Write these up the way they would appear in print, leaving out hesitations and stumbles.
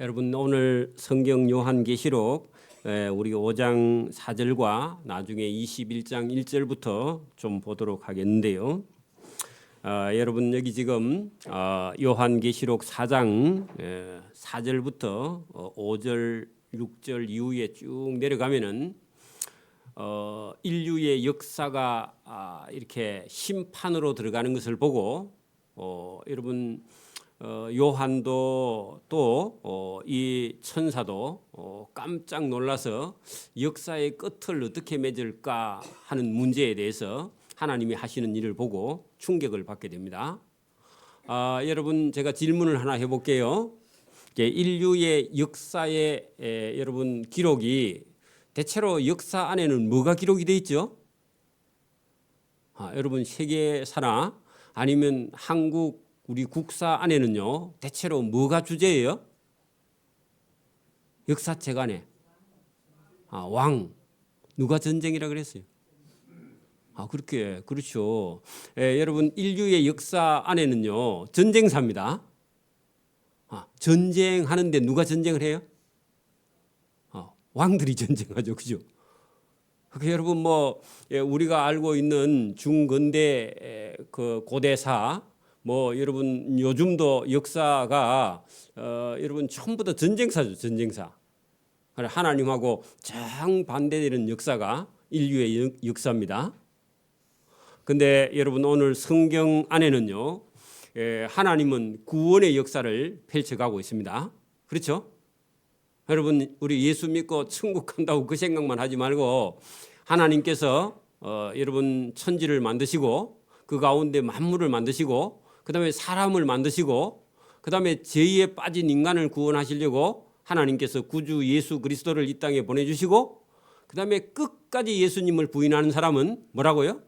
여러분 오늘 성경 요한계시록 우리 5장 4절과 나중에 21장 1절부터 좀 보도록 하겠는데요. 여러분 여기 지금 요한계시록 4장 4절부터 5절 6절 이후에 쭉 내려가면은 인류의 역사가 이렇게 심판으로 들어가는 것을 보고 여러분 요한도 또 이 천사도 깜짝 놀라서 역사의 끝을 어떻게 맺을까 하는 문제에 대해서 하나님이 하시는 일을 보고 충격을 받게 됩니다. 여러분 제가 질문을 하나 해볼게요. 인류의 역사의 여러분 기록이 대체로 역사 안에는 뭐가 기록이 돼 있죠? 여러분 세계사나 아니면 한국 우리 국사 안에는요 대체로 뭐가 주제예요? 역사책 안에 왕 누가 전쟁이라 그랬어요? 그렇게 그렇죠. 여러분 인류의 역사 안에는요 전쟁사입니다. 전쟁하는데 누가 전쟁을 해요? 왕들이 전쟁하죠, 그죠? 그러니까 여러분 뭐 우리가 알고 있는 중근대 그 고대사 여러분 요즘도 역사가 여러분 전부 다 전쟁사죠, 전쟁사. 하나님하고 정반대되는 역사가 인류의 역사입니다. 근데 여러분 오늘 성경 안에는요 하나님은 구원의 역사를 펼쳐가고 있습니다. 그렇죠? 여러분 우리 예수 믿고 천국 간다고 그 생각만 하지 말고 하나님께서 여러분 천지를 만드시고 그 가운데 만물을 만드시고 그 다음에 사람을 만드시고 그 다음에 죄에 빠진 인간을 구원하시려고 하나님께서 구주 예수 그리스도를 이 땅에 보내주시고 그 다음에 끝까지 예수님을 부인하는 사람은 뭐라고요?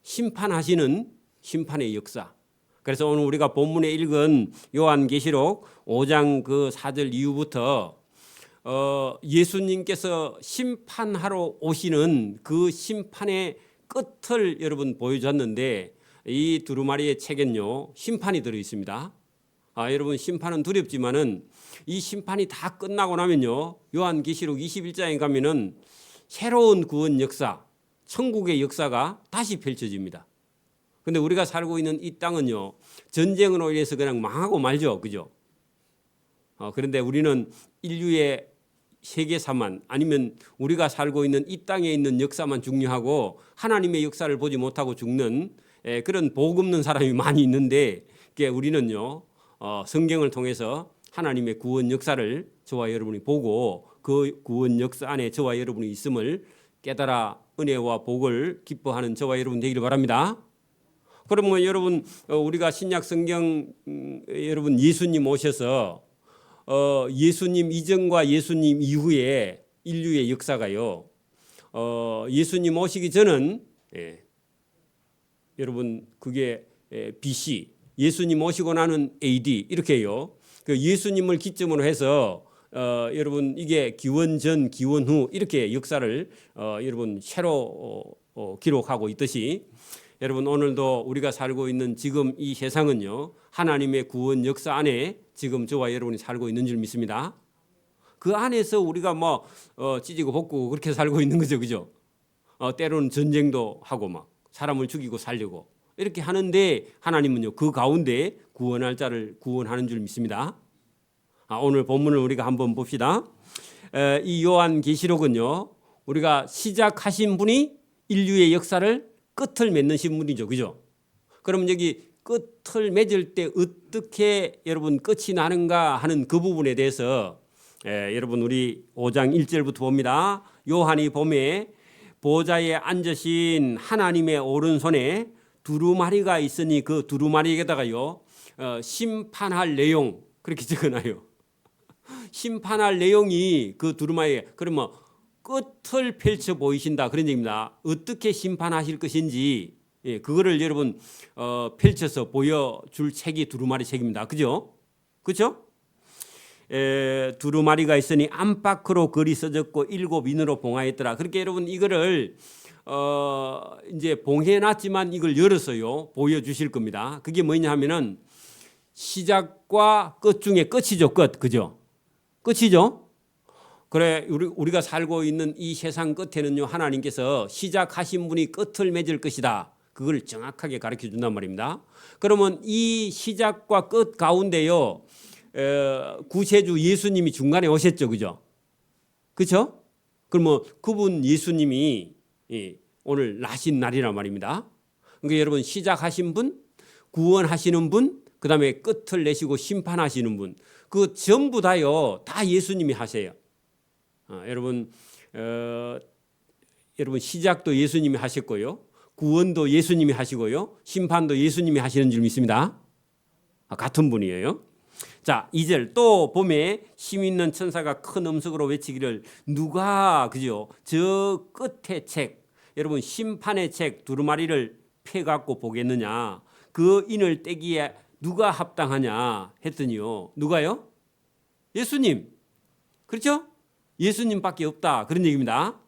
심판하시는 심판의 역사. 그래서 오늘 우리가 본문에 읽은 요한계시록 5장 그 4절 이후부터 예수님께서 심판하러 오시는 그 심판의 끝을 여러분 보여줬는데 이 두루마리의 책엔요 심판이 들어 있습니다. 여러분 심판은 두렵지만은 이 심판이 다 끝나고 나면요 요한계시록 21장에 가면은 새로운 구원 역사, 천국의 역사가 다시 펼쳐집니다. 근데 우리가 살고 있는 이 땅은요 전쟁으로 인해서 그냥 망하고 말죠, 그죠? 그런데 우리는 인류의 세계사만 아니면 우리가 살고 있는 이 땅에 있는 역사만 중요하고 하나님의 역사를 보지 못하고 죽는 그런 복 없는 사람이 많이 있는데 우리는요 성경을 통해서 하나님의 구원 역사를 저와 여러분이 보고 그 구원 역사 안에 저와 여러분이 있음을 깨달아 은혜와 복을 기뻐하는 저와 여러분 되기를 바랍니다. 그러면 여러분 우리가 신약 성경 여러분 예수님 오셔서 예수님 이전과 예수님 이후에 인류의 역사가요 예수님 오시기 전은 여러분 그게 BC 예수님 오시고 나는 AD 이렇게요. 그 예수님을 기점으로 해서 여러분 이게 기원 전 기원 후 이렇게 역사를 여러분 새로 기록하고 있듯이 여러분 오늘도 우리가 살고 있는 지금 이 세상은요 하나님의 구원 역사 안에 지금 저와 여러분이 살고 있는 줄 믿습니다. 그 안에서 우리가 찢고 볶고 그렇게 살고 있는 거죠, 그죠? 때로는 전쟁도 하고 막 사람을 죽이고 살려고 이렇게 하는데 하나님은요 그 가운데 구원할 자를 구원하는 줄 믿습니다. 오늘 본문을 우리가 한번 봅시다. 이 요한계시록은요 우리가 시작하신 분이 인류의 역사를 끝을 맺는 분이죠, 그죠? 그럼 여기 끝을 맺을 때 어떻게 여러분 끝이 나는가 하는 그 부분에 대해서 여러분 우리 5장 1절부터 봅니다. 요한이 보매 보좌에 앉으신 하나님의 오른손에 두루마리가 있으니 그 두루마리에다가요 심판할 내용 그렇게 적어놔요. 심판할 내용이 그 두루마리에 그러면 끝을 펼쳐 보이신다 그런 얘기입니다. 어떻게 심판하실 것인지 그거를 여러분 펼쳐서 보여줄 책이 두루마리 책입니다. 그죠? 그렇죠? 두루마리가 있으니 안팎으로 글이 써졌고 7인으로 봉하였더라. 그렇게 여러분 이거를 이제 봉해놨지만 이걸 열어서요 보여주실 겁니다. 그게 뭐냐 하면은 시작과 끝 중에 끝이죠, 끝, 그죠? 끝이죠. 그래 우리가 살고 있는 이 세상 끝에는요 하나님께서 시작하신 분이 끝을 맺을 것이다. 그걸 정확하게 가르쳐 준단 말입니다. 그러면 이 시작과 끝 가운데요 구세주 예수님이 중간에 오셨죠, 그죠? 그렇죠? 그러면 그분 예수님이 오늘 나신 날이란 말입니다. 그러니까 여러분 시작하신 분, 구원하시는 분, 그다음에 끝을 내시고 심판하시는 분, 그 전부 다요 다 예수님이 하세요. 여러분 시작도 예수님이 하셨고요, 구원도 예수님이 하시고요, 심판도 예수님이 하시는 줄 믿습니다. 같은 분이에요. 자, 2절 또 봄에 힘 있는 천사가 큰 음성으로 외치기를 누가 그죠? 저 끝의 책, 여러분 심판의 책 두루마리를 펴갖고 보겠느냐? 그 인을 떼기에 누가 합당하냐 했더니요. 누가요? 예수님. 그렇죠? 예수님밖에 없다. 그런 얘기입니다.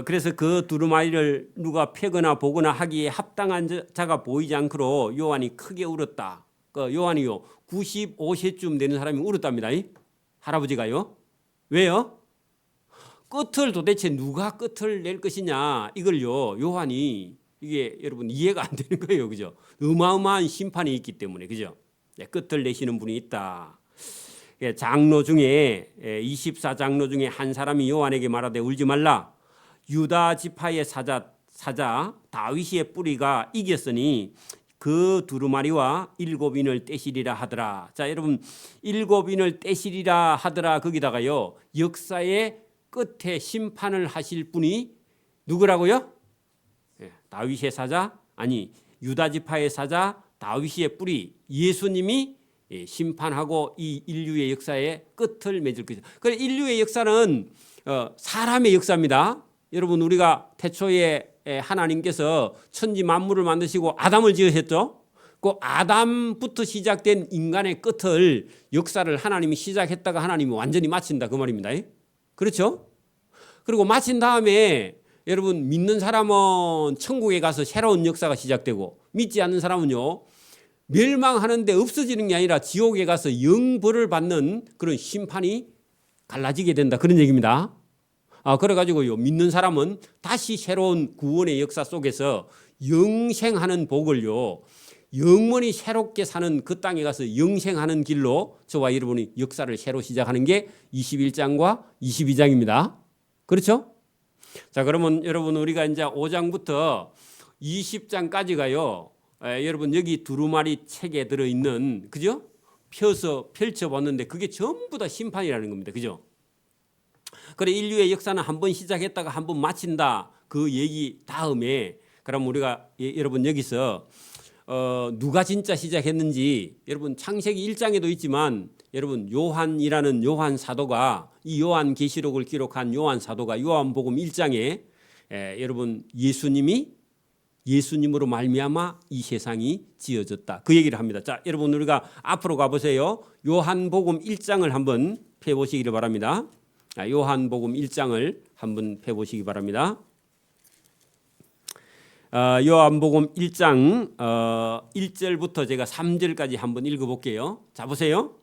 그래서 그 두루마리를 누가 펴거나 보거나 하기에 합당한 자가 보이지 않고로 요한이 크게 울었다. 그 요한이요 95세쯤 되는 사람이 울었답니다. 할아버지가요. 왜요? 끝을 도대체 누가 끝을 낼 것이냐 이걸요 요한이 이게 여러분 이해가 안 되는 거예요, 그죠? 어마어마한 심판이 있기 때문에, 그죠? 끝을 내시는 분이 있다. 장로 중에 24장로 중에 한 사람이 요한에게 말하되 울지 말라. 유다 지파의 사자 다윗의 뿌리가 이겼으니 그 두루마리와 7인을 떼시리라 하더라. 자, 여러분 7인을 떼시리라 하더라. 거기다가요 역사의 끝에 심판을 하실 분이 누구라고요? 다윗의 사자, 아니 유다 지파의 사자 다윗의 뿌리 예수님이 심판하고 이 인류의 역사의 끝을 맺을 것이다. 그래 인류의 역사는 사람의 역사입니다. 여러분 우리가 태초에 하나님께서 천지 만물을 만드시고 아담을 지으셨죠. 그 아담부터 시작된 인간의 끝을 역사를 하나님이 시작했다가 하나님이 완전히 마친다 그 말입니다. 그렇죠? 그리고 마친 다음에 여러분 믿는 사람은 천국에 가서 새로운 역사가 시작되고 믿지 않는 사람은요 멸망하는데 없어지는 게 아니라 지옥에 가서 영벌을 받는 그런 심판이 갈라지게 된다 그런 얘기입니다. 그래가지고요 믿는 사람은 다시 새로운 구원의 역사 속에서 영생하는 복을요 영원히 새롭게 사는 그 땅에 가서 영생하는 길로 저와 여러분이 역사를 새로 시작하는 게 21장과 22장입니다. 그렇죠? 자, 그러면 여러분 우리가 이제 5장부터 20장까지가요. 여러분 여기 두루마리 책에 들어있는 그죠? 펴서 펼쳐봤는데 그게 전부 다 심판이라는 겁니다. 그죠? 그래 인류의 역사는 한번 시작했다가 한번 마친다. 그 얘기 다음에 그럼 우리가 여러분 여기서 누가 진짜 시작했는지 여러분 창세기 1장에도 있지만 여러분 요한이라는 요한 사도가 이 요한 계시록을 기록한 요한 사도가 요한복음 1장에 여러분 예수님으로 말미암아 이 세상이 지어졌다. 그 얘기를 합니다. 자, 여러분 우리가 앞으로 가보세요. 요한복음 1장을 한번 펴보시기를 바랍니다. 요한복음 1장을 한번 펴보시기 바랍니다. 요한복음 1장 1절부터 제가 3절까지 한번 읽어볼게요. 자, 보세요.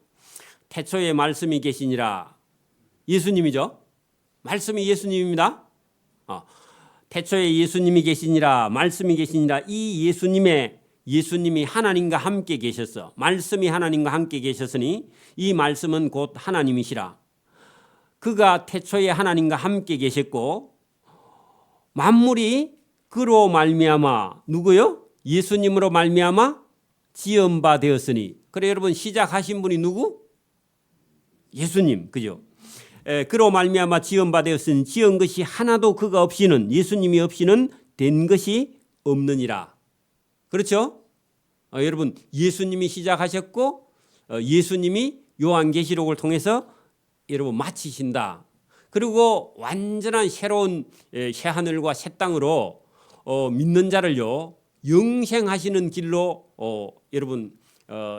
태초에 말씀이 계시니라. 예수님이죠. 말씀이 예수님입니다. 태초에 예수님이 계시니라. 말씀이 계시니라. 이 예수님이 하나님과 함께 계셨어. 말씀이 하나님과 함께 계셨으니 이 말씀은 곧 하나님이시라. 그가 태초에 하나님과 함께 계셨고 만물이 그로 말미암아 누구요? 예수님으로 말미암아 지은 바 되었으니. 그래 여러분 시작하신 분이 누구? 예수님, 그죠? 그로 말미암아 지은 바 되었으니 지은 것이 하나도 그가 없이는 예수님이 없이는 된 것이 없느니라. 그렇죠? 여러분 예수님이 시작하셨고 예수님이 요한계시록을 통해서 여러분 마치신다. 그리고 완전한 새로운 새하늘과 새 땅으로 믿는 자를요 영생하시는 길로 여러분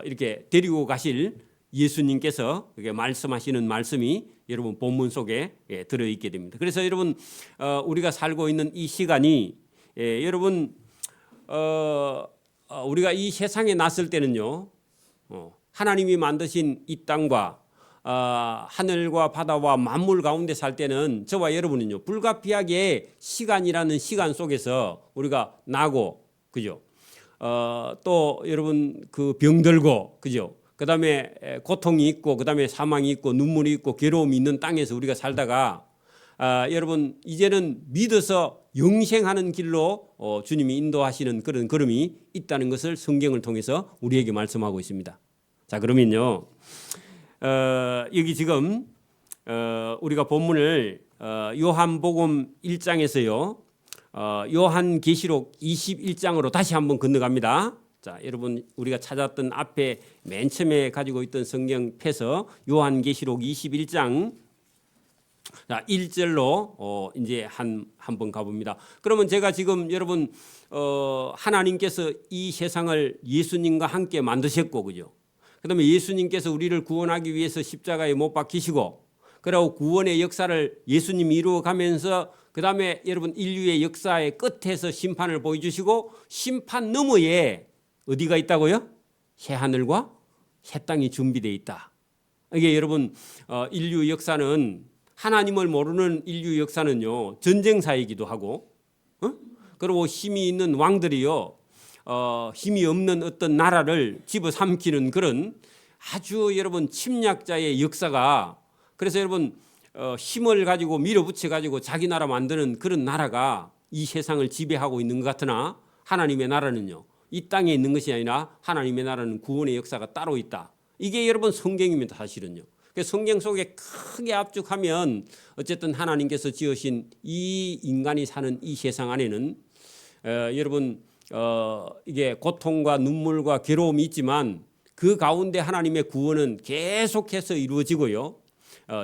이렇게 데리고 가실 예수님께서 말씀하시는 말씀이 여러분 본문 속에 들어있게 됩니다. 그래서 여러분 우리가 살고 있는 이 시간이 여러분 우리가 이 세상에 났을 때는요 하나님이 만드신 이 땅과 하늘과 바다와 만물 가운데 살 때는 저와 여러분은요 불가피하게 시간이라는 시간 속에서 우리가 나고 그죠? 또 여러분 그 병들고 그죠? 그다음에 고통이 있고 그다음에 사망이 있고 눈물이 있고 괴로움이 있는 땅에서 우리가 살다가 여러분 이제는 믿어서 영생하는 길로 주님이 인도하시는 그런 걸음이 있다는 것을 성경을 통해서 우리에게 말씀하고 있습니다. 자 그러면요 여기 지금 우리가 본문을 요한복음 1장에서요 요한계시록 21장으로 다시 한번 건너갑니다. 자, 여러분 우리가 찾았던 앞에 맨 처음에 가지고 있던 성경 펴서 요한계시록 21장 자, 1절로 이제 한번 가봅니다. 그러면 제가 지금 여러분 하나님께서 이 세상을 예수님과 함께 만드셨고 그죠? 그다음에 예수님께서 우리를 구원하기 위해서 십자가에 못 박히시고 그리고 구원의 역사를 예수님이 이루어가면서 그다음에 여러분 인류의 역사의 끝에서 심판을 보여주시고 심판 너머에 어디가 있다고요? 새 하늘과 새 땅이 준비되어 있다. 이게 여러분 인류 역사는 하나님을 모르는 인류 역사는요 전쟁사이기도 하고 그리고 힘이 있는 왕들이요 힘이 없는 어떤 나라를 집어삼키는 그런 아주 여러분 침략자의 역사가 그래서 여러분 힘을 가지고 밀어붙여 가지고 자기 나라 만드는 그런 나라가 이 세상을 지배하고 있는 것 같으나 하나님의 나라는요 이 땅에 있는 것이 아니라 하나님의 나라는 구원의 역사가 따로 있다. 이게 여러분 성경입니다. 사실은요. 성경 속에 크게 압축하면 어쨌든 하나님께서 지으신 이 인간이 사는 이 세상 안에는 여러분 이게 고통과 눈물과 괴로움이 있지만 그 가운데 하나님의 구원은 계속해서 이루어지고요.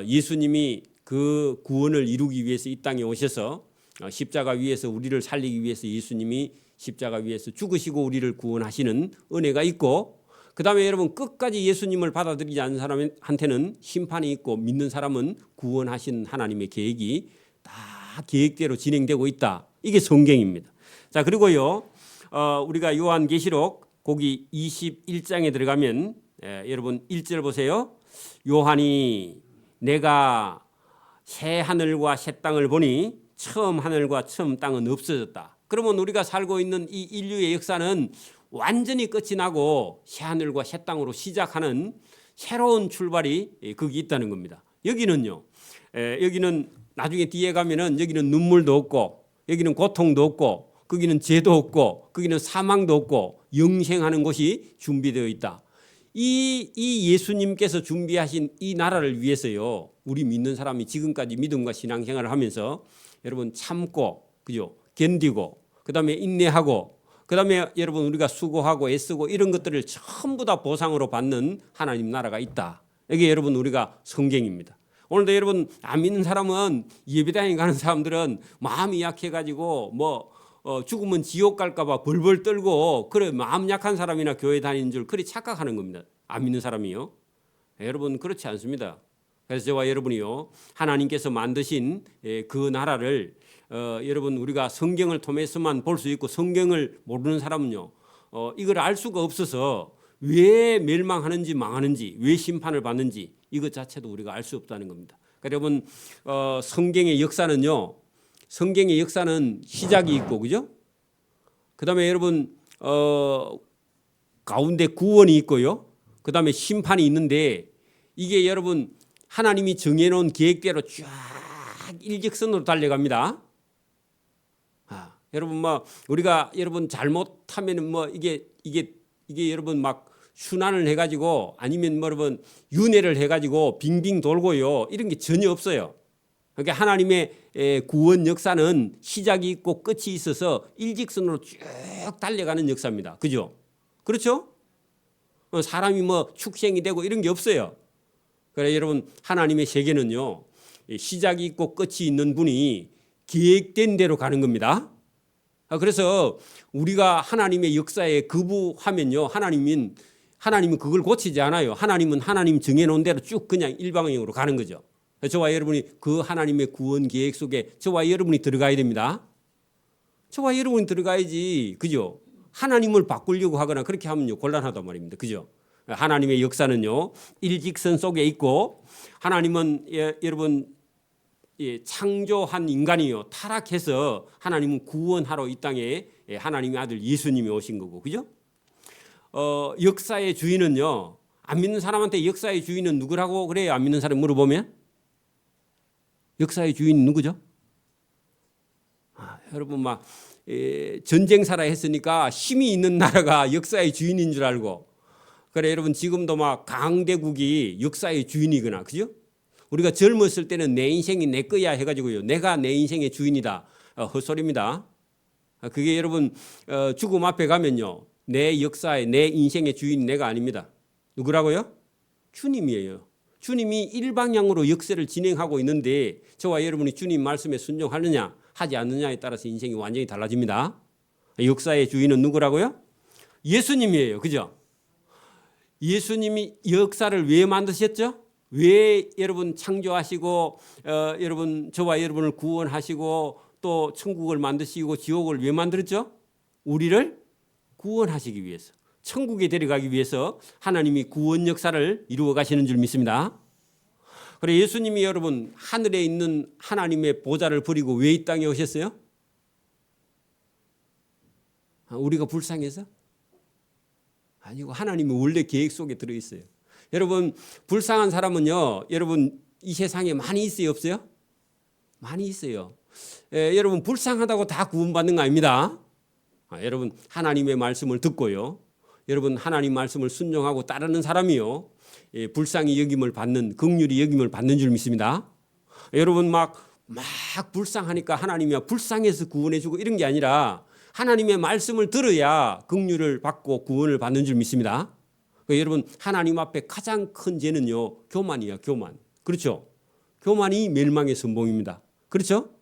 예수님이 그 구원을 이루기 위해서 이 땅에 오셔서 십자가 위에서 우리를 살리기 위해서 예수님이 십자가 위에서 죽으시고 우리를 구원하시는 은혜가 있고 그다음에 여러분 끝까지 예수님을 받아들이지 않는 사람한테는 심판이 있고 믿는 사람은 구원하신 하나님의 계획이 다 계획대로 진행되고 있다. 이게 성경입니다. 자 그리고요 우리가 요한계시록 거기 21장에 들어가면 여러분 1절 보세요. 요한이 내가 새 하늘과 새 땅을 보니 처음 하늘과 처음 땅은 없어졌다. 그러면 우리가 살고 있는 이 인류의 역사는 완전히 끝이 나고 새 하늘과 새 땅으로 시작하는 새로운 출발이 거기 있다는 겁니다. 여기는요. 여기는 나중에 뒤에 가면은 여기는 눈물도 없고 여기는 고통도 없고 거기는 죄도 없고 거기는 사망도 없고 영생하는 곳이 준비되어 있다. 이 예수님께서 준비하신 이 나라를 위해서요. 우리 믿는 사람이 지금까지 믿음과 신앙생활을 하면서 여러분 참고 그죠? 견디고 그다음에 인내하고 그다음에 여러분 우리가 수고하고 애쓰고 이런 것들을 전부 다 보상으로 받는 하나님 나라가 있다. 이게 여러분 우리가 성경입니다. 오늘도 여러분 안 믿는 사람은 예배당에 가는 사람들은 마음이 약해가지고 죽으면 지옥 갈까봐 벌벌 떨고 그래 마음 약한 사람이나 교회 다니는 줄 그리 착각하는 겁니다. 안 믿는 사람이요. 여러분 그렇지 않습니다. 그래서 저와 여러분이요 하나님께서 만드신 그 나라를 여러분 우리가 성경을 통해서만 볼 수 있고 성경을 모르는 사람은요 이걸 알 수가 없어서 왜 멸망하는지 망하는지 왜 심판을 받는지 이것 자체도 우리가 알 수 없다는 겁니다. 그러니까 여러분 성경의 역사는요 성경의 역사는 시작이 있고 그죠? 그다음에 여러분 가운데 구원이 있고요. 그다음에 심판이 있는데 이게 여러분 하나님이 정해놓은 계획대로 쫙 일직선으로 달려갑니다. 여러분 우리가 여러분 잘못하면은 이게 여러분 막 순환을 해가지고 아니면 여러분 윤회를 해가지고 빙빙 돌고요 이런 게 전혀 없어요. 그러니까 하나님의 구원 역사는 시작이 있고 끝이 있어서 일직선으로 쭉 달려가는 역사입니다. 그죠? 그렇죠? 사람이 축생이 되고 이런 게 없어요. 그래 여러분 하나님의 세계는요 시작이 있고 끝이 있는 분이 계획된 대로 가는 겁니다. 그래서 우리가 하나님의 역사에 거부하면요 하나님은 그걸 고치지 않아요. 하나님은 하나님 정해놓은 대로 쭉 그냥 일방향으로 가는 거죠. 저와 여러분이 그 하나님의 구원 계획 속에 저와 여러분이 들어가야 됩니다. 저와 여러분이 들어가야지. 그죠? 하나님을 바꾸려고 하거나 그렇게 하면요 곤란하단 말입니다. 그죠? 하나님의 역사는요, 일직선 속에 있고, 하나님은 여러분 창조한 인간이요 타락해서 하나님은 구원하러 이 땅에 하나님의 아들 예수님이 오신 거고, 그죠? 역사의 주인은요, 안 믿는 사람한테 역사의 주인은 누구라고 그래요? 안 믿는 사람 물어보면 역사의 주인이 누구죠? 여러분 막 전쟁사라 했으니까 힘이 있는 나라가 역사의 주인인 줄 알고, 그래 여러분 지금도 막 강대국이 역사의 주인이거나, 그죠? 우리가 젊었을 때는 내 인생이 내 거야 해가지고요, 내가 내 인생의 주인이다, 헛소리입니다. 그게 여러분 죽음 앞에 가면요, 내 역사의 내 인생의 주인 내가 아닙니다. 누구라고요? 주님이에요. 주님이 일방향으로 역사를 진행하고 있는데 저와 여러분이 주님 말씀에 순종하느냐 하지 않느냐에 따라서 인생이 완전히 달라집니다. 역사의 주인은 누구라고요? 예수님이에요. 그죠? 예수님이 역사를 왜 만드셨죠? 왜 여러분 창조하시고 여러분 저와 여러분을 구원하시고 또 천국을 만드시고 지옥을 왜 만들었죠? 우리를 구원하시기 위해서, 천국에 데려가기 위해서 하나님이 구원 역사를 이루어 가시는 줄 믿습니다. 그래 예수님이 여러분 하늘에 있는 하나님의 보좌를 버리고 왜 이 땅에 오셨어요? 우리가 불쌍해서? 아니고 하나님의 원래 계획 속에 들어있어요. 여러분 불쌍한 사람은요, 여러분 이 세상에 많이 있어요, 없어요? 많이 있어요. 여러분 불쌍하다고 다 구원받는 거 아닙니다. 여러분 하나님의 말씀을 듣고요, 여러분 하나님 말씀을 순종하고 따르는 사람이요, 불쌍히 여김을 받는, 긍휼히 여김을 받는 줄 믿습니다. 여러분 막 불쌍하니까 하나님이 불쌍해서 구원해주고 이런 게 아니라 하나님의 말씀을 들어야 긍휼을 받고 구원을 받는 줄 믿습니다. 여러분 하나님 앞에 가장 큰 죄는요, 교만이야, 교만. 그렇죠? 교만이 멸망의 선봉입니다. 그렇죠?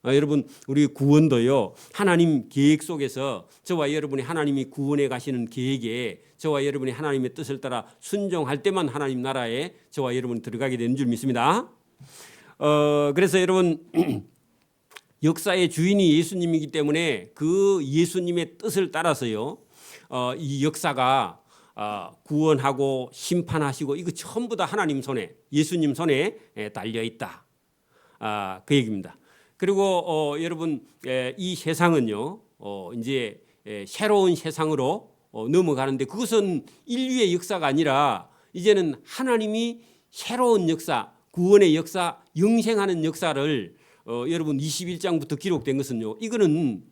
여러분 우리 구원도요, 하나님 계획 속에서 저와 여러분이 하나님이 구원해 가시는 계획에 저와 여러분이 하나님의 뜻을 따라 순종할 때만 하나님 나라에 저와 여러분이 들어가게 되는 줄 믿습니다. 그래서 여러분 역사의 주인이 예수님이기 때문에 그 예수님의 뜻을 따라서요, 이 역사가 구원하고 심판하시고 이거 전부 다 하나님 손에, 예수님 손에 달려 있다, 그 얘기입니다. 그리고 여러분 이 세상은요 이제 새로운 세상으로 넘어가는데, 그것은 인류의 역사가 아니라 이제는 하나님이 새로운 역사, 구원의 역사, 영생하는 역사를 여러분 21장부터 기록된 것은요, 이거는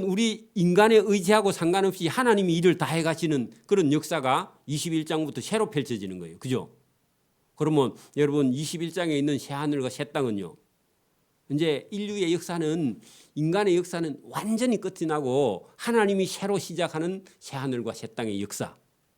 우리 인간의 의지하고 상관없이 하나님이 일을 다 해가시는 그런 역사가 21장부터 새로 펼쳐지는 거예요. 그죠? 그러면 여러분 21장에 있는 새하늘과 새 땅은요, 이제 인류의 역사는, 인간의 역사는 완전히 끝이 나고 하나님이 새로 시작하는 새하늘과 새 땅의 역사.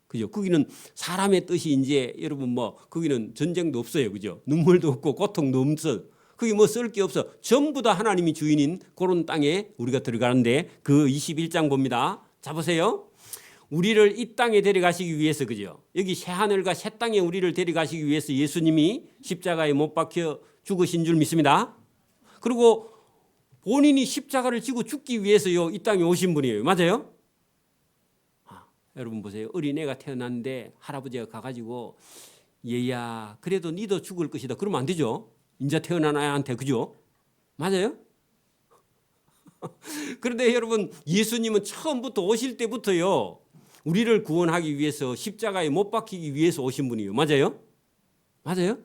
그죠? 거기는 사람의 뜻이 이제 여러분 거기는 전쟁도 없어요. 그죠? 눈물도 없고 고통도 없어. 거기 쓸 게 없어. 전부 다 하나님이 주인인 그런 땅에 우리가 들어가는데, 그 21장 봅니다. 자 보세요. 우리를 이 땅에 데려가시기 위해서, 그죠? 여기 새하늘과 새 땅에 우리를 데려가시기 위해서 예수님이 십자가에 못 박혀 죽으신 줄 믿습니다. 그리고 본인이 십자가를 지고 죽기 위해서요 이 땅에 오신 분이에요. 맞아요? 여러분 보세요. 어린애가 태어났는데 할아버지가 가가지고 얘야 그래도 니도 죽을 것이다 그러면 안 되죠. 인자 태어난 아이한테. 그죠? 맞아요? 그런데 여러분 예수님은 처음부터 오실 때부터요 우리를 구원하기 위해서 십자가에 못 박히기 위해서 오신 분이에요. 맞아요? 맞아요?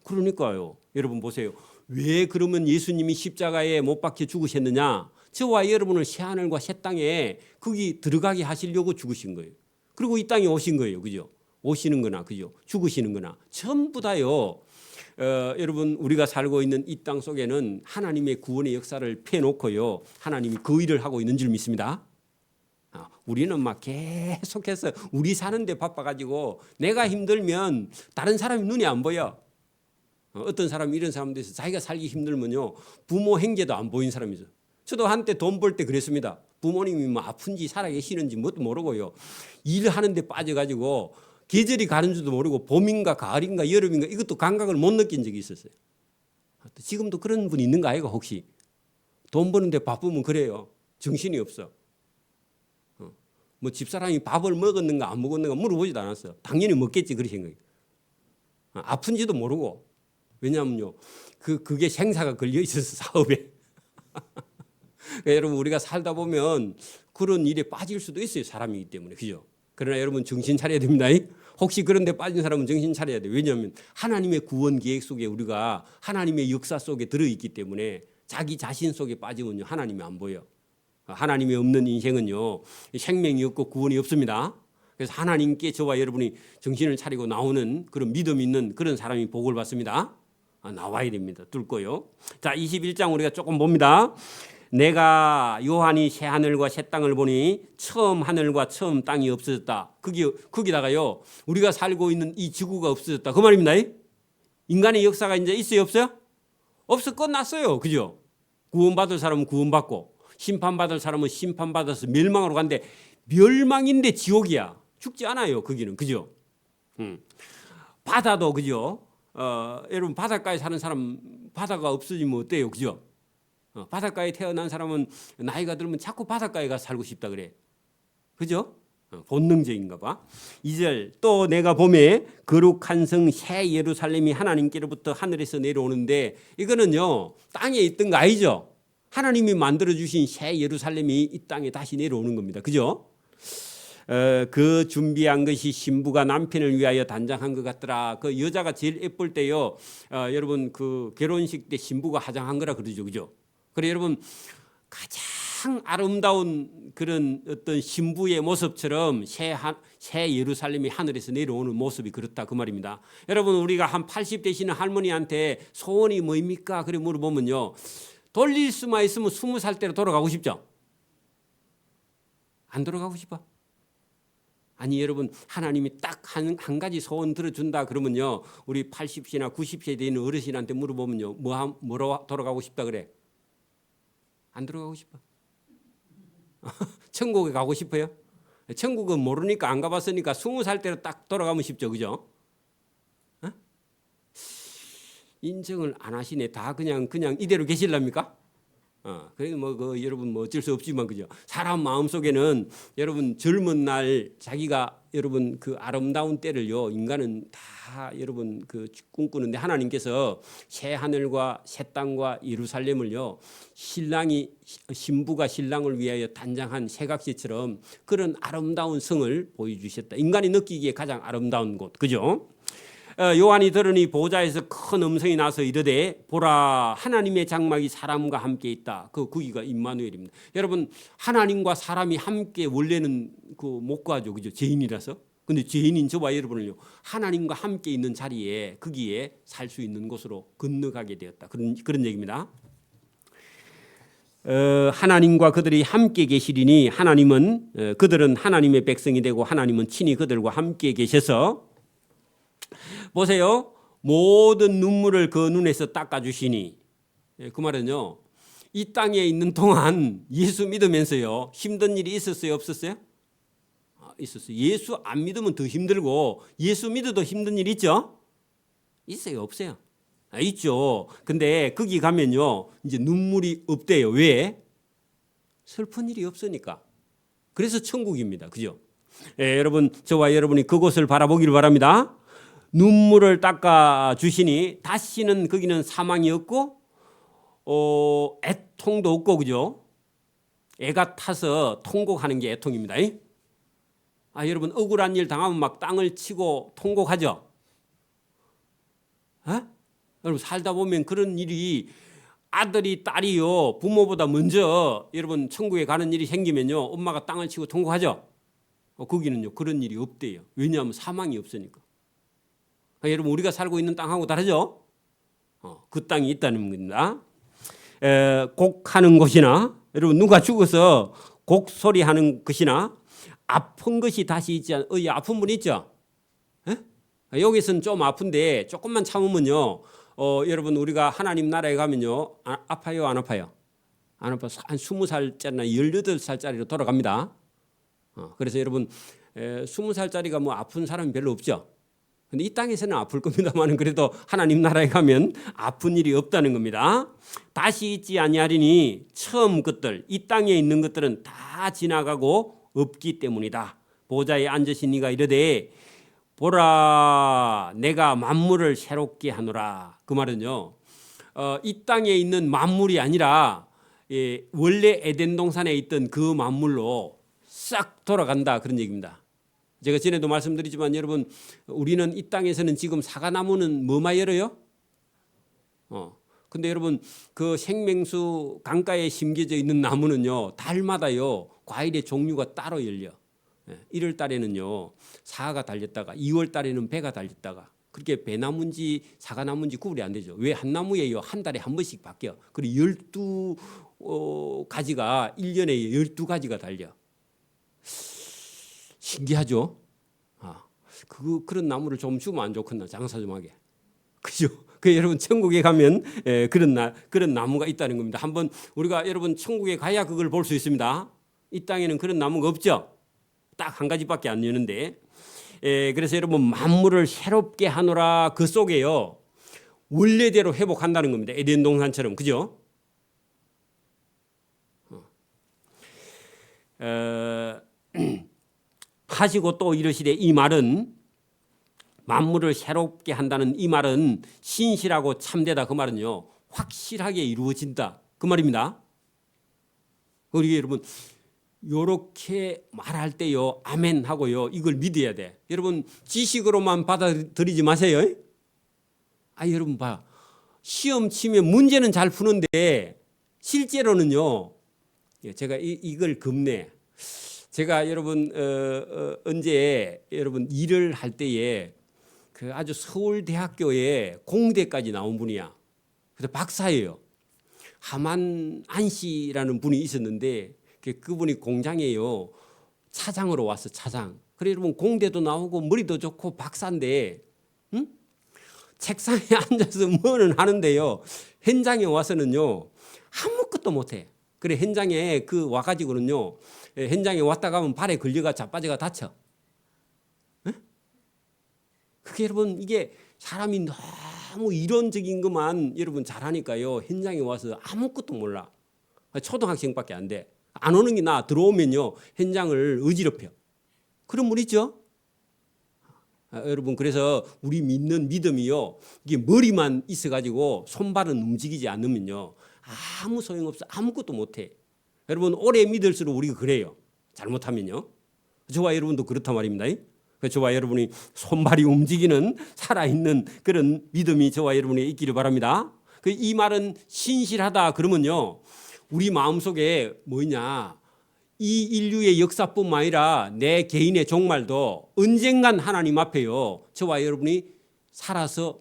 그러니까요. 여러분 보세요. 왜 그러면 예수님이 십자가에 못 박혀 죽으셨느냐? 저와 여러분을 새하늘과 새 땅에 거기 들어가게 하시려고 죽으신 거예요. 그리고 이 땅에 오신 거예요. 그죠? 오시는 거나, 그죠? 죽으시는 거나 전부 다요. 여러분 우리가 살고 있는 이 땅 속에는 하나님의 구원의 역사를 펴놓고요 하나님이 그 일을 하고 있는 줄 믿습니다. 우리는 막 계속해서 우리 사는데 바빠가지고 내가 힘들면 다른 사람이 눈에 안 보여. 어떤 사람이 이런 사람도 있어요. 자기가 살기 힘들면요 부모 행제도 안 보인 사람이죠. 저도 한때 돈 벌 때 그랬습니다. 부모님이 아픈지 살아계시는지 뭣도 모르고요 일하는데 빠져가지고 계절이 가는 줄도 모르고 봄인가 가을인가 여름인가 이것도 감각을 못 느낀 적이 있었어요. 지금도 그런 분이 있는가 아이가? 혹시 돈 버는데 바쁘면 그래요. 정신이 없어. 뭐 집사람이 밥을 먹었는가 안 먹었는가 물어보지도 않았어. 당연히 먹겠지 그렇게 생각해. 아픈지도 모르고. 왜냐하면요, 그게 생사가 걸려 있어서 사업에. 그러니까 여러분 우리가 살다 보면 그런 일에 빠질 수도 있어요. 사람이기 때문에. 그죠? 그러나 여러분 정신 차려야 됩니다. 혹시 그런 데 빠진 사람은 정신 차려야 돼요. 왜냐하면 하나님의 구원 계획 속에 우리가 하나님의 역사 속에 들어있기 때문에 자기 자신 속에 빠지면요 하나님이 안 보여. 하나님이 없는 인생은요 생명이 없고 구원이 없습니다. 그래서 하나님께 저와 여러분이 정신을 차리고 나오는 그런 믿음 있는 그런 사람이 복을 받습니다. 나와야 됩니다. 뚫고요. 자, 21장 우리가 조금 봅니다. 내가 요한이 새 하늘과 새 땅을 보니 처음 하늘과 처음 땅이 없어졌다. 거기다가요 우리가 살고 있는 이 지구가 없어졌다. 그 말입니다. 인간의 역사가 이제 있어요, 없어요? 없어, 끝났어요. 그죠? 구원받을 사람은 구원받고 심판받을 사람은 심판받아서 멸망으로 간대. 멸망인데 지옥이야. 죽지 않아요. 거기는. 그죠? 바다도 그죠? 여러분 바닷가에 사는 사람 바다가 없어지면 어때요? 그죠? 바닷가에 태어난 사람은 나이가 들면 자꾸 바닷가에 가서 살고 싶다 그래. 그죠? 본능적인가 봐. 2절 또 내가 봄에 거룩한 성 새 예루살렘이 하나님께로부터 하늘에서 내려오는데 이거는요 땅에 있던 거 아니죠? 하나님이 만들어주신 새 예루살렘이 이 땅에 다시 내려오는 겁니다. 그죠? 그 준비한 것이 신부가 남편을 위하여 단장한 것 같더라. 그 여자가 제일 예쁠 때요. 여러분 그 결혼식 때 신부가 화장한 거라 그러죠. 그죠? 그래 여러분 가장 아름다운 그런 어떤 신부의 모습처럼 새 예루살렘이 하늘에서 내려오는 모습이 그렇다 그 말입니다. 여러분 우리가 한 80 되시는 할머니한테 소원이 뭐입니까? 그래 물어보면요. 돌릴 수만 있으면 20살 때로 돌아가고 싶죠? 안 돌아가고 싶어? 아니 여러분 하나님이 딱 한 가지 소원 들어준다 그러면요. 우리 80세나 90세 되는 어르신한테 물어보면요. 뭐로 돌아가고 싶다 그래? 안 들어가고 싶어. 천국에 가고 싶어요? 천국은 모르니까 안 가봤으니까 20살 때로 딱 돌아가면 쉽죠. 그죠? 어? 인정을 안 하시네. 다 그냥 이대로 계실랍니까? 그래도 여러분 어쩔 수 없지만 그죠. 사람 마음속에는 여러분 젊은 날 자기가 여러분 그 아름다운 때를요 인간은 다 여러분 그 꿈꾸는데 하나님께서 새 하늘과 새 땅과 예루살렘을요 신부가 신랑을 위하여 단장한 새각시처럼 그런 아름다운 성을 보여주셨다. 인간이 느끼기에 가장 아름다운 곳. 그죠? 요한이 들으니 보좌에서 큰 음성이 나서 이르되 보라 하나님의 장막이 사람과 함께 있다. 거기가 임마누엘입니다. 여러분 하나님과 사람이 함께 원래는 못 가죠. 그죠? 죄인이라서. 근데 죄인인 저와 여러분을요 하나님과 함께 있는 자리에 거기에 살 수 있는 곳으로 건너가게 되었다. 그런 얘기입니다. 하나님과 그들이 함께 계시리니 하나님은 그들은 하나님의 백성이 되고 하나님은 친히 그들과 함께 계셔서 보세요. 모든 눈물을 그 눈에서 닦아주시니 그 말은요. 이 땅에 있는 동안 예수 믿으면서요. 힘든 일이 있었어요? 없었어요? 있었어요. 예수 안 믿으면 더 힘들고 예수 믿어도 힘든 일 있죠? 있어요? 없어요? 있죠. 근데 거기 가면요. 이제 눈물이 없대요. 왜? 슬픈 일이 없으니까. 그래서 천국입니다. 그죠? 여러분 저와 여러분이 그곳을 바라보기를 바랍니다. 눈물을 닦아 주시니 다시는 거기는 사망이 없고 애통도 없고 그죠? 애가 타서 통곡하는 게 애통입니다. 여러분 억울한 일 당하면 막 땅을 치고 통곡하죠? 여러분 살다 보면 그런 일이 아들이 딸이요 부모보다 먼저 여러분 천국에 가는 일이 생기면요 엄마가 땅을 치고 통곡하죠? 거기는요 그런 일이 없대요. 왜냐하면 사망이 없으니까. 여러분 우리가 살고 있는 땅하고 다르죠? 그 땅이 있다는 겁니다. 곡하는 곳이나 여러분 누가 죽어서 곡소리하는 것이나 아픈 것이 다시 있지 않? 아픈 분 있죠? 여기서는 좀 아픈데 조금만 참으면요. 여러분 우리가 하나님 나라에 가면요 아파요 안 아파요? 안 아파. 한 20살짜리나 18살짜리로 돌아갑니다. 그래서 여러분 20살짜리가 뭐 아픈 사람이 별로 없죠. 근데 이 땅에서는 아플 겁니다만 그래도 하나님 나라에 가면 아픈 일이 없다는 겁니다. 다시 있지 아니하리니 처음 것들 이 땅에 있는 것들은 다 지나가고 없기 때문이다. 보좌에 앉으신 이가 이르되 보라 내가 만물을 새롭게 하노라. 그 말은요. 이 땅에 있는 만물이 아니라 원래 에덴 동산에 있던 그 만물로 싹 돌아간다 그런 얘기입니다. 제가 전에도 말씀드리지만 여러분 우리는 이 땅에서는 지금 사과나무는 뭐만 열어요? 근데 여러분 그 생명수 강가에 심겨져 있는 나무는요 달마다요 과일의 종류가 따로 열려. 1월 달에는요 사과가 달렸다가 2월 달에는 배가 달렸다가 그렇게 배나무인지 사과나무인지 구분이 안 되죠. 왜 한 나무에요 한 달에 한 번씩 바뀌어. 그리고 12가지가 1년에 12가지가 달려. 신기하죠? 그런 나무를 좀 주면 안 좋겠나 장사 좀 하게. 그죠? 그 여러분 천국에 가면 그런 나무가 있다는 겁니다. 한번 우리가 여러분 천국에 가야 그걸 볼 수 있습니다. 이 땅에는 그런 나무가 없죠. 딱 한 가지밖에 안 되는데. 그래서 여러분 만물을 새롭게 하노라 그 속에요 원래대로 회복한다는 겁니다. 에덴 동산처럼 그죠? 하시고 또 이르시되 이 말은 만물을 새롭게 한다는 이 말은 신실하고 참되다 그 말은요 확실하게 이루어진다 그 말입니다. 우리 여러분 요렇게 말할 때요 아멘 하고요 이걸 믿어야 돼. 여러분 지식으로만 받아들이지 마세요. 여러분 봐 시험 치면 문제는 잘 푸는데 실제로는요 제가 이걸 겁내. 제가 여러분 언제 여러분 일을 할 때에 그 아주 서울대학교에 공대까지 나온 분이야. 그래서 박사예요. 하만안 씨라는 분이 있었는데 그분이 공장에요 차장으로 왔어. 차장. 그래 여러분 공대도 나오고 머리도 좋고 박사인데 책상에 앉아서 뭐는 하는데요 현장에 와서는요 아무것도 못해. 그래 현장에 와가지고는요 현장에 왔다 가면 발에 걸려가 자빠져가 다쳐. 그게 여러분 이게 사람이 너무 이론적인 것만 여러분 잘하니까요 현장에 와서 아무것도 몰라. 초등학생밖에 안 돼. 안 오는 게 나아. 들어오면요 현장을 어지럽혀. 그런 분 있죠? 여러분 그래서 우리 믿는 믿음이요 이게 머리만 있어가지고 손발은 움직이지 않으면요 아무 소용없어. 아무것도 못해. 여러분 오래 믿을수록 우리가 그래요. 잘못하면요. 저와 여러분도 그렇단 말입니다. 저와 여러분이 손발이 움직이는 살아있는 그런 믿음이 저와 여러분이 있기를 바랍니다. 이 말은 신실하다 그러면요 우리 마음속에 뭐냐 이 인류의 역사뿐만 아니라 내 개인의 종말도 언젠간 하나님 앞에요 저와 여러분이 살아서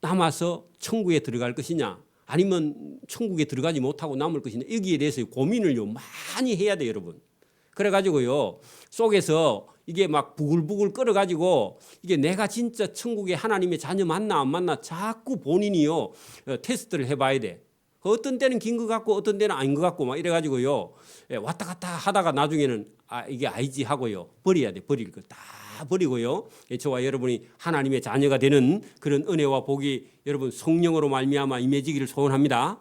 남아서 천국에 들어갈 것이냐 아니면 천국에 들어가지 못하고 남을 것이냐 여기에 대해서 고민을요 많이 해야 돼요 여러분. 그래가지고요 속에서 이게 막 부글부글 끓어가지고 이게 내가 진짜 천국에 하나님의 자녀 맞나 안 맞나 자꾸 본인이요 테스트를 해봐야 돼. 어떤 때는 긴 것 같고 어떤 때는 아닌 것 같고 막 이래가지고요 왔다 갔다 하다가 나중에는 이게 아니지 하고요 버려야 돼. 버릴 거 다 버리고요 저와 여러분이 하나님의 자녀가 되는 그런 은혜와 복이 여러분 성령으로 말미암아 임해지기를 소원합니다.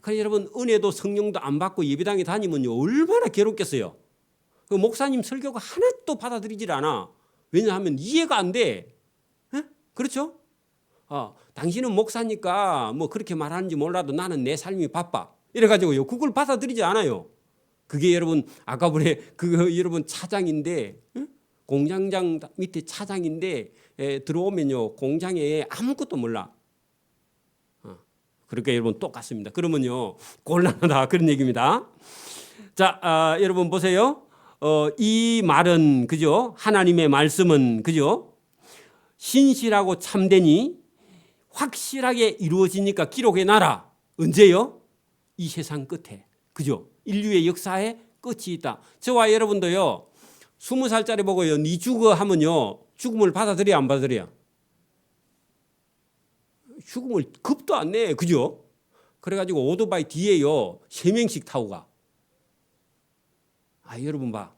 그래서 여러분 은혜도 성령도 안 받고 예배당에 다니면요 얼마나 괴롭겠어요. 그 목사님 설교가 하나도 받아들이질 않아. 왜냐하면 이해가 안 돼. 그렇죠? 당신은 목사니까 뭐 그렇게 말하는지 몰라도 나는 내 삶이 바빠. 이래가지고요 그걸 받아들이지 않아요. 그게 여러분 아까 보내 여러분 차장인데 공장장 밑에 차장인데 들어오면요 공장에 아무것도 몰라. 그러니까 여러분 똑같습니다. 그러면요 곤란하다 그런 얘기입니다. 자 여러분 보세요. 이 말은 그죠? 하나님의 말씀은 그죠? 신실하고 참되니 확실하게 이루어지니까 기록해 놔라. 언제요? 이 세상 끝에. 그죠? 인류의 역사에 끝이 있다. 저와 여러분도요. 20살짜리 보고요. 니 죽어 하면요. 죽음을 받아들여 안 받아들여? 죽음을 겁도 안 내. 그죠? 그래가지고 오토바이 뒤에요. 3명씩 타고 가. 여러분 봐.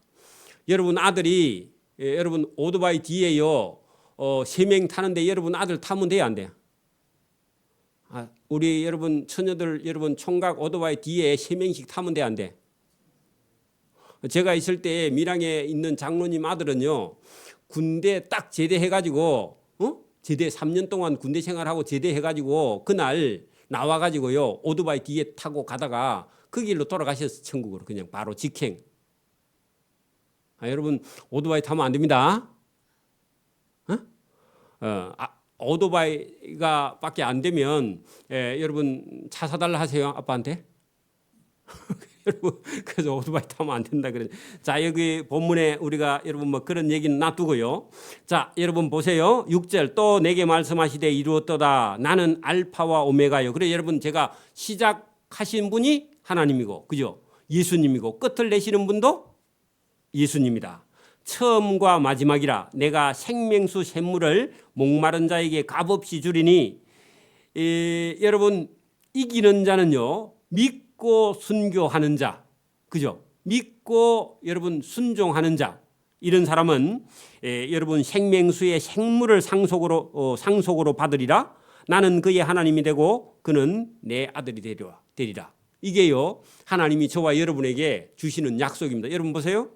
여러분 아들이 여러분 오토바이 뒤에요. 3명 타는데 여러분 아들 타면 돼요 안 돼요? 우리 여러분 처녀들 여러분 총각 오토바이 뒤에 3명씩 타면 돼 안 돼? 제가 있을 때 밀양에 있는 장로님 아들은요, 군대 딱 제대해가지고 제대 3년 동안 군대 생활하고 제대해가지고 그날 나와가지고요 오토바이 뒤에 타고 가다가 그 길로 돌아가셨어. 천국으로 그냥 바로 직행. 여러분 오토바이 타면 안 됩니다. 오토바이가 밖에 안 되면 여러분 차 사달라 하세요 아빠한테. 여러분 그래서 오토바이 타면 안 된다 그래. 자 여기 본문에 우리가 여러분 뭐 그런 얘기는 놔두고요. 자 여러분 보세요. 6절 또 내게 말씀하시되 이루었도다 나는 알파와 오메가요. 그래 여러분 제가 시작하신 분이 하나님이고 그죠? 예수님이고 끝을 내시는 분도 예수님이다. 처음과 마지막이라 내가 생명수 샘물을 목마른 자에게 값없이 주리니 여러분 이기는 자는요 믿고 순교하는 자 그죠? 믿고 여러분 순종하는 자 이런 사람은 여러분 생명수의 생물을 상속으로 받으리라. 나는 그의 하나님이 되고 그는 내 아들이 되리라. 이게요 하나님이 저와 여러분에게 주시는 약속입니다. 여러분 보세요.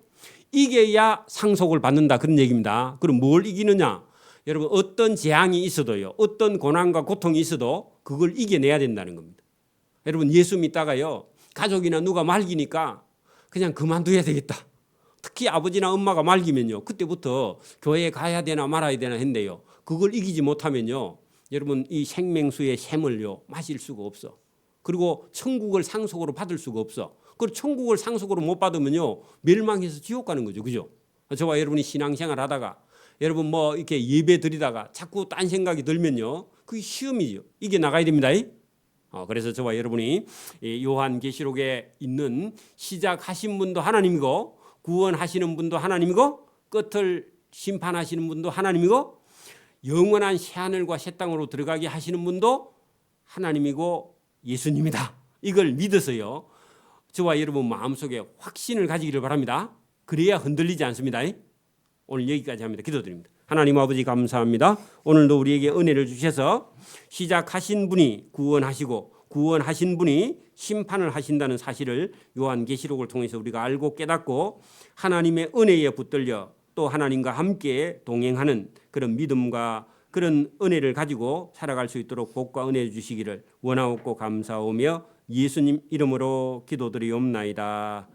이겨야 상속을 받는다 그런 얘기입니다. 그럼 뭘 이기느냐? 여러분 어떤 재앙이 있어도요 어떤 고난과 고통이 있어도 그걸 이겨내야 된다는 겁니다. 여러분 예수 믿다가요 가족이나 누가 말기니까 그냥 그만둬야 되겠다. 특히 아버지나 엄마가 말기면요 그때부터 교회에 가야 되나 말아야 되나 했는데요 그걸 이기지 못하면요 여러분 이 생명수의 샘을요 마실 수가 없어. 그리고 천국을 상속으로 받을 수가 없어. 그리고 천국을 상속으로 못 받으면요 멸망해서 지옥 가는 거죠. 그죠? 저와 여러분이 신앙생활 하다가 여러분 뭐 이렇게 예배 드리다가 자꾸 딴 생각이 들면요 그게 시험이죠. 이게 나가야 됩니다. 그래서 저와 여러분이 요한계시록에 있는 시작하신 분도 하나님이고 구원하시는 분도 하나님이고 끝을 심판하시는 분도 하나님이고 영원한 새하늘과 새 땅으로 들어가게 하시는 분도 하나님이고 예수님이다. 이걸 믿어서요 저와 여러분 마음속에 확신을 가지기를 바랍니다. 그래야 흔들리지 않습니다. 오늘 여기까지 합니다. 기도드립니다. 하나님 아버지 감사합니다. 오늘도 우리에게 은혜를 주셔서 시작하신 분이 구원하시고 구원하신 분이 심판을 하신다는 사실을 요한계시록을 통해서 우리가 알고 깨닫고 하나님의 은혜에 붙들려 또 하나님과 함께 동행하는 그런 믿음과 그런 은혜를 가지고 살아갈 수 있도록 복과 은혜 주시기를 원하옵고 감사하오며 예수님 이름으로 기도드리옵나이다.